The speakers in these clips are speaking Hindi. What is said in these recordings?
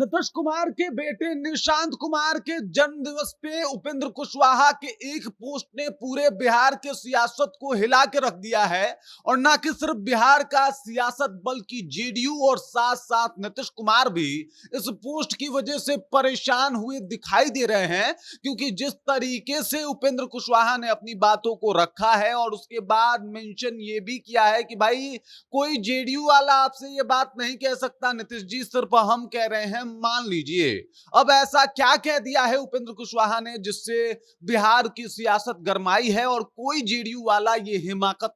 नीतीश कुमार के बेटे निशांत कुमार के जन्म दिवस पे उपेंद्र कुशवाहा के एक पोस्ट ने पूरे बिहार के सियासत को हिला के रख दिया है। और ना कि सिर्फ बिहार का सियासत बल्कि जेडीयू और साथ साथ नीतीश कुमार भी इस पोस्ट की वजह से परेशान हुए दिखाई दे रहे हैं, क्योंकि जिस तरीके से उपेंद्र कुशवाहा ने अपनी बातों को रखा है और उसके बाद मेंशन ये भी किया है कि भाई कोई जेडीयू वाला आपसे ये बात नहीं कह सकता नीतीश जी, सिर्फ हम कह रहे हैं मान लीजिए। अब ऐसा क्या कह दिया है उपेंद्र कुशवाहा ने जिससे बिहार की सियासत गरमाई है और कोई जेडीयू वाला ये हिमाकत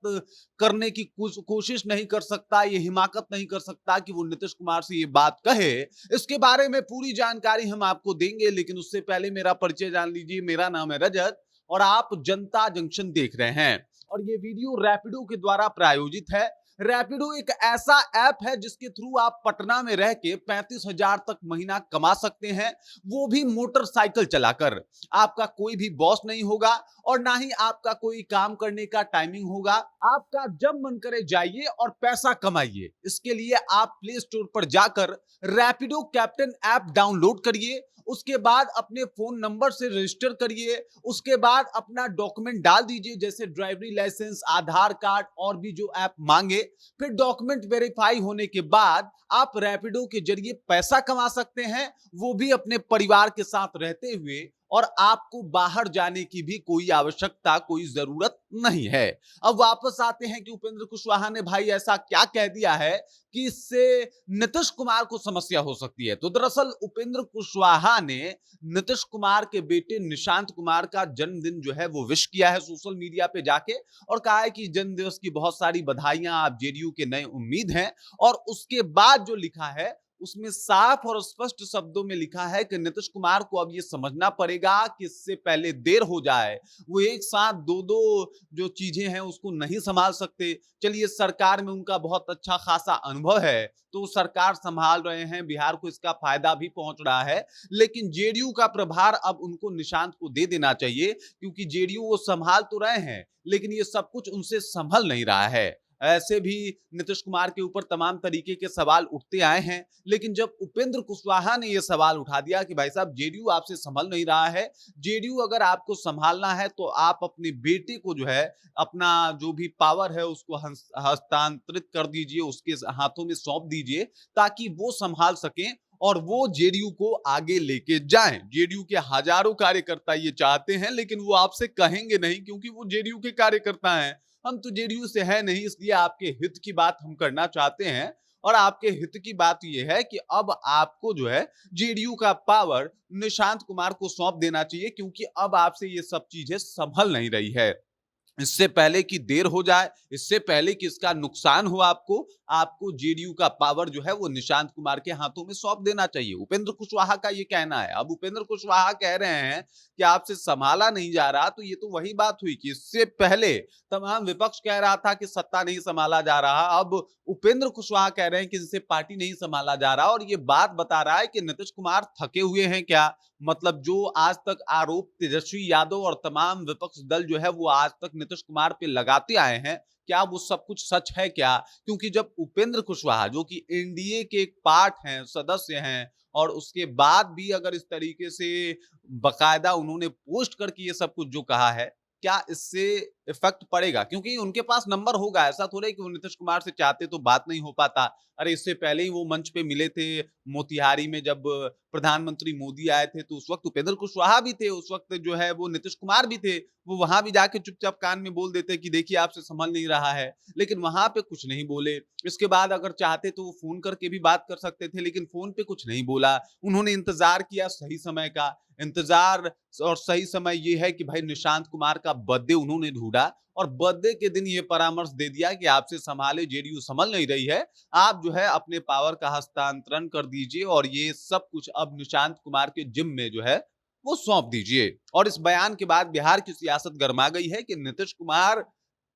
करने की कोशिश नहीं कर सकता, ये हिमाकत नहीं कर सकता कि वो नीतीश कुमार से ये बात कहे। इसके बारे में पूरी जानकारी हम आपको देंगे, लेकिन उससे पहले मेरा परिचय जान लीजिए। मेरा नाम है रजत और आप जनता जंक्शन देख रहे हैं और ये वीडियो रैपिडो के द्वारा प्रायोजित है। रैपिडो एक ऐसा ऐप है जिसके थ्रू आप पटना में रह के 35,000 तक महीना कमा सकते हैं, वो भी मोटरसाइकिल चलाकर। आपका कोई भी बॉस नहीं होगा और ना ही आपका कोई काम करने का टाइमिंग होगा। आपका जब मन करे जाइए और पैसा कमाइए। इसके लिए आप प्ले स्टोर पर जाकर रैपिडो कैप्टन ऐप डाउनलोड करिए, उसके बाद अपने फोन नंबर से रजिस्टर करिए, उसके बाद अपना डॉक्यूमेंट डाल दीजिए जैसे ड्राइवरी लाइसेंस, आधार कार्ड और भी जो ऐप मांगे। फिर डॉक्यूमेंट वेरीफाई होने के बाद आप रैपिडो के जरिए पैसा कमा सकते हैं, वो भी अपने परिवार के साथ रहते हुए, और आपको बाहर जाने की भी कोई आवश्यकता, कोई जरूरत नहीं है। अब वापस आते हैं कि उपेंद्र कुशवाहा ने भाई ऐसा क्या कह दिया है कि इससे नीतीश कुमार को समस्या हो सकती है। तो दरअसल उपेंद्र कुशवाहा ने नीतीश कुमार के बेटे निशांत कुमार का जन्मदिन जो है वो विश किया है सोशल मीडिया पे जाके, और कहा है कि जन्मदिवस की बहुत सारी बधाइयां, आप जेडीयू के नए उम्मीद हैं। और उसके बाद जो लिखा है उसमें साफ और स्पष्ट शब्दों में लिखा है कि नीतीश कुमार को अब ये समझना पड़ेगा कि इससे पहले देर हो जाए। वो एक साथ दो दो जो चीजें हैं उसको नहीं संभाल सकते। चलिए, सरकार में उनका बहुत अच्छा खासा अनुभव है तो सरकार संभाल रहे हैं, बिहार को इसका फायदा भी पहुंच रहा है, लेकिन जेडीयू का प्रभार अब उनको निशांत को दे देना चाहिए, क्योंकि जेडीयू वो संभाल तो रहे हैं लेकिन ये सब कुछ उनसे संभल नहीं रहा है। ऐसे भी नीतीश कुमार के ऊपर तमाम तरीके के सवाल उठते आए हैं, लेकिन जब उपेंद्र कुशवाहा ने यह सवाल उठा दिया कि भाई साहब जेडीयू आपसे संभल नहीं रहा है, जेडीयू अगर आपको संभालना है तो आप अपने बेटे को जो है, अपना जो भी पावर है उसको हस्तांतरित कर दीजिए, उसके हाथों में सौंप दीजिए ताकि वो संभाल सकें और वो जेडीयू को आगे लेके जाएं। जेडीयू के हजारों कार्यकर्ता ये चाहते हैं, लेकिन वो आपसे कहेंगे नहीं क्योंकि वो जेडीयू के कार्यकर्ता हैं। हम तो जेडीयू से है नहीं, इसलिए आपके हित की बात हम करना चाहते हैं। और आपके हित की बात यह है कि अब आपको जो है जेडीयू का पावर निशांत कुमार को सौंप देना चाहिए, क्योंकि अब आपसे ये सब चीजें संभल नहीं रही है। इससे पहले कि देर हो जाए, इससे पहले कि इसका नुकसान हो आपको जेडीयू का पावर जो है वो निशांत कुमार के हाथों में सौंप देना चाहिए। उपेंद्र कुशवाहा का ये कहना है। अब उपेंद्र कुशवाहा कह रहे हैं कि आपसे संभाला नहीं जा रहा, तो ये तो वही बात हुई कि इससे पहले तमाम विपक्ष कह रहा था कि सत्ता नहीं संभाला जा रहा, अब उपेंद्र कुशवाहा कह रहे हैं कि जिससे पार्टी नहीं संभाला जा रहा, और ये बात बता रहा है कि नीतीश कुमार थके हुए हैं क्या। मतलब जो आज तक आरोप तेजस्वी यादव और तमाम विपक्ष दल जो है वो आज तक नीतीश कुमार पे लगाते आए हैं, क्या वो सब कुछ सच है क्या? क्योंकि जब उपेंद्र कुशवाहा जो कि एनडीए के एक पार्ट हैं, सदस्य हैं, और उसके बाद भी अगर इस तरीके से बकायदा उन्होंने पोस्ट करके ये सब कुछ जो कहा है, क्या इससे इफेक्ट पड़ेगा? क्योंकि उनके पास नंबर होगा, ऐसा थोड़ा है कि वो नीतीश कुमार से चाहते तो बात नहीं हो पाता। अरे इससे पहले ही वो मंच पे मिले थे मोतिहारी में, जब प्रधानमंत्री मोदी आए थे तो उस वक्त उपेंद्र कुशवाहा भी थे, उस वक्त जो है वो नीतीश कुमार भी थे। वो वहां भी जाके चुपचाप कान में बोल देते कि देखिए आपसे संभल नहीं रहा है, लेकिन वहां पे कुछ नहीं बोले। इसके बाद अगर चाहते तो वो फोन करके भी बात कर सकते थे, लेकिन फोन पे कुछ नहीं बोला। उन्होंने इंतजार किया सही समय का, इंतजार, और सही समय ये है कि भाई निशांत कुमार का बर्थडे उन्होंने ढूंढा और बर्थडे के दिन ये परामर्श दे दिया कि आपसे संभाले जेडीयू संभल नहीं रही है, आप जो है अपने पावर का हस्तांतरण कर दीजिए और ये सब कुछ अब निशांत कुमार के जिम में जो है वो सौंप दीजिए। और इस बयान के बाद बिहार की सियासत गर्मा गई है कि नीतीश कुमार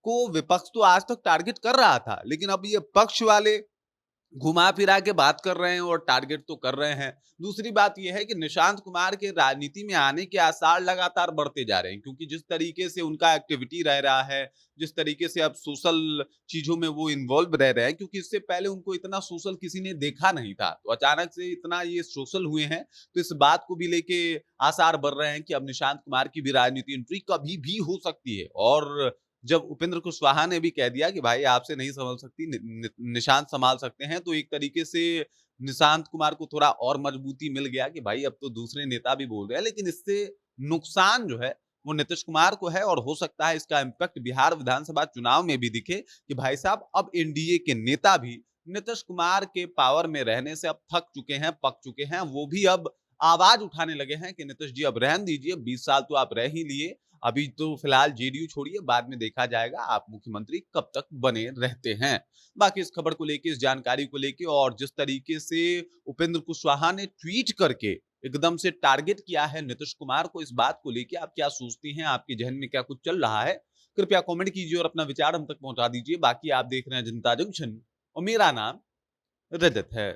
को विपक्ष तो आज तक टारगेट कर रहा था, लेकिन अब ये पक्ष वाले घुमा फिरा के बात कर रहे हैं और टारगेट तो कर रहे हैं। दूसरी बात ये है कि निशांत कुमार के राजनीति में आने के आसार लगातार बढ़ते जा रहे हैं, क्योंकि जिस तरीके से उनका एक्टिविटी रह रहा है, जिस तरीके से अब सोशल चीज़ों में वो इन्वॉल्व रह रहे हैं, क्योंकि इससे पहले उनको इतना सोशल किसी ने देखा नहीं था। तो अचानक से इतना ये सोशल हुए हैं, तो इस बात को भी लेके आसार बढ़ रहे हैं कि अब निशांत कुमार की भी राजनीति एंट्री कभी भी हो सकती है। और जब उपेंद्र कुशवाहा ने भी कह दिया कि भाई आपसे नहीं संभल सकती, निशांत संभाल सकते हैं, तो एक तरीके से निशांत कुमार को थोड़ा और मजबूती मिल गया कि भाई अब तो दूसरे नेता भी बोल रहे हैं। लेकिन इससे नुकसान जो है वो नीतीश कुमार को है, और हो सकता है इसका इम्पैक्ट बिहार विधानसभा चुनाव में भी दिखे कि भाई साहब अब एनडीए के नेता भी नीतीश कुमार के पावर में रहने से अब थक चुके हैं, पक चुके हैं। वो भी अब आवाज उठाने लगे हैं कि नीतीश जी अब रहन दीजिए, 20 साल तो आप रह ही लिए, अभी तो फिलहाल जेडीयू छोड़िए, बाद में देखा जाएगा आप मुख्यमंत्री कब तक बने रहते हैं। बाकी इस खबर को लेके, इस जानकारी को लेके, और जिस तरीके से उपेंद्र कुशवाहा ने ट्वीट करके एकदम से टारगेट किया है नीतीश कुमार को, इस बात को लेके आप क्या सोचती हैं? आपके जहन में क्या कुछ चल रहा है? कृपया कमेंट कीजिए और अपना विचार हम तक पहुंचा दीजिए। बाकी आप देख रहे हैं जनता जंक्शन और मेरा नाम रजत है।